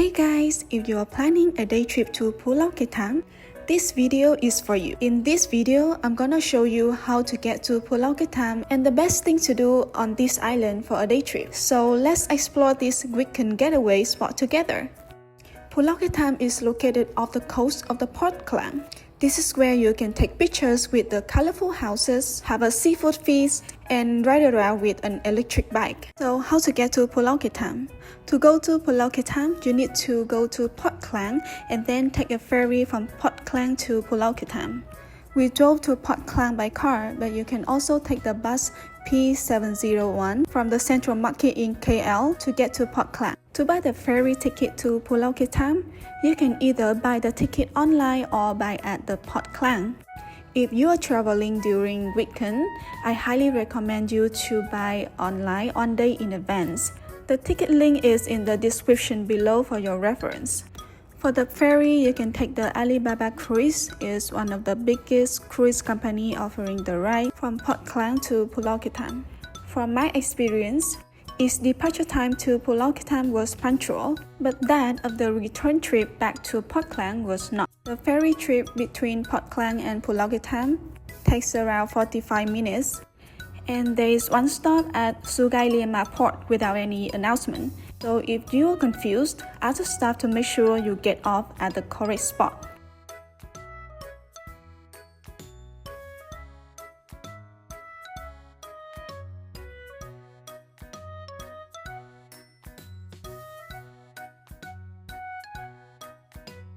Hey guys, if you are planning a day trip to Pulau Ketam, this video is for you. In this video, I'm gonna show you how to get to Pulau Ketam and the best thing to do on this island for a day trip. So let's explore this weekend getaway spot together. Pulau Ketam is located off the coast of the Port Klang. This is where you can take pictures with the colorful houses, have a seafood feast, and ride around with an electric bike. So how to get to Pulau Ketam? To go to Pulau Ketam, you need to go to Port Klang and then take a ferry from Port Klang to Pulau Ketam. We drove to Port Klang by car, but you can also take the bus P701 from the Central Market in KL to get to Port Klang. To buy the ferry ticket to Pulau Ketam, you can either buy the ticket online or buy at the Port Klang. If you are traveling during weekend, I highly recommend you to buy online one day in advance. The ticket link is in the description below for your reference. For the ferry, you can take the Alibaba Cruise. It's one of the biggest cruise company offering the ride from Port Klang to Pulau Ketam. From my experience, its departure time to Pulau Ketam was punctual, but that of the return trip back to Port Klang was not. The ferry trip between Port Klang and Pulau Ketam takes around 45 minutes, and there is one stop at Sungai Liema port without any announcement. So if you are confused, ask the staff to make sure you get off at the correct spot.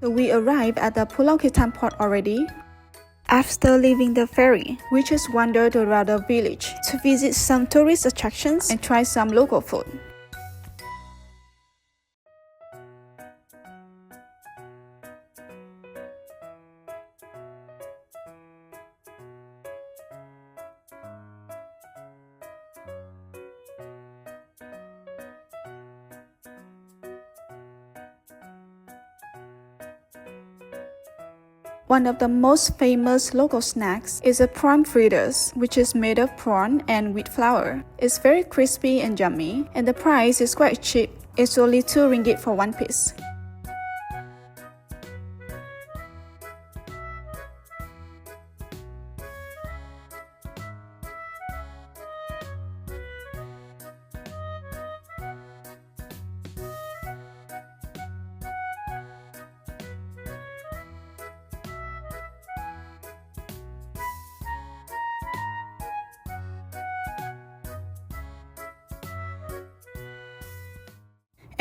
So we arrived at the Pulau Ketam port already. After leaving the ferry, we just wandered around the village to visit some tourist attractions and try some local food. One of the most famous local snacks is a prawn fritters, which is made of prawn and wheat flour. It's very crispy and yummy, and the price is quite cheap. It's only 2 ringgit for one piece.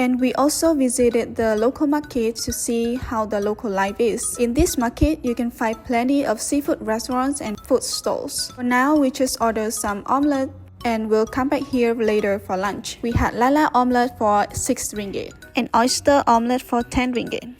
And we also visited the local market to see how the local life is. In this market, you can find plenty of seafood restaurants and food stalls. For now, we just ordered some omelette and we'll come back here later for lunch. We had lala omelette for 6 ringgit and oyster omelette for 10 ringgit.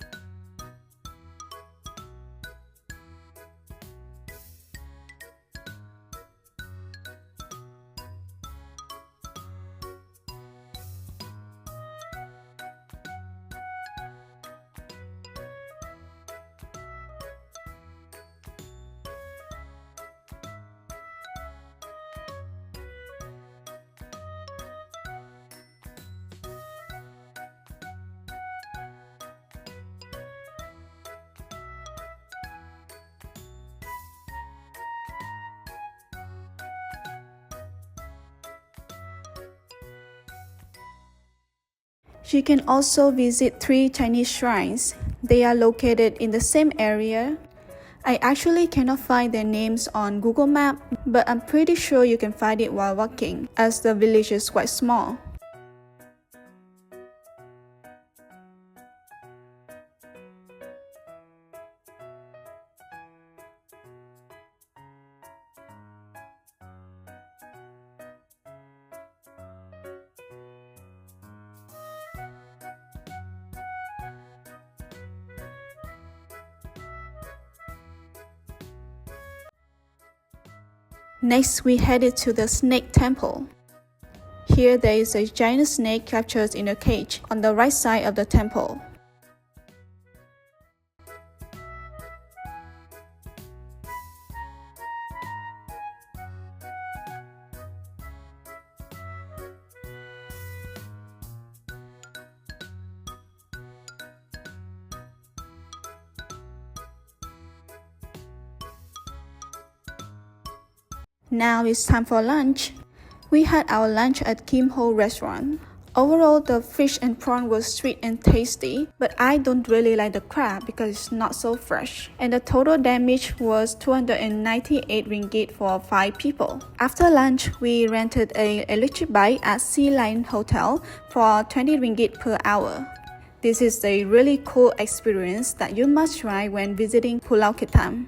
You can also visit 3 Chinese shrines. They are located in the same area. I actually cannot find their names on Google Map, but I'm pretty sure you can find it while walking, as the village is quite small. Next, we headed to the snake temple. Here there is a giant snake captured in a cage on the right side of the temple. Now it's time for lunch. We had our lunch at Kim Ho restaurant. Overall, the fish and prawn was sweet and tasty, but I don't really like the crab because it's not so fresh. And the total damage was 298 ringgit for 5 people. After lunch, we rented a electric bike at Sea Lion Hotel for 20 ringgit per hour. This is a really cool experience that you must try when visiting Pulau Ketam.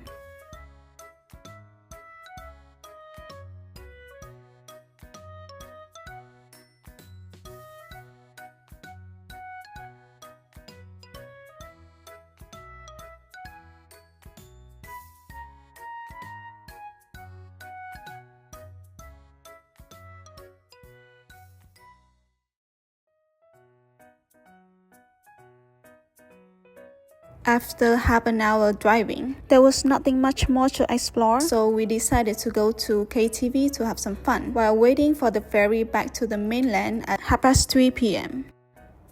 After half an hour driving, there was nothing much more to explore, so we decided to go to KTV to have some fun while waiting for the ferry back to the mainland at 3:30 p.m.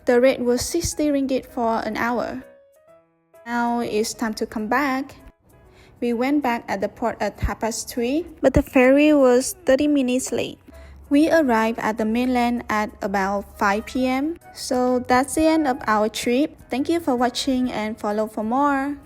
The rate was 60 ringgit for an hour. Now it's time to come back. We went back at the port at 3:30, but the ferry was 30 minutes late. We arrived at the mainland at about 5 p.m. So that's the end of our trip. Thank you for watching and follow for more.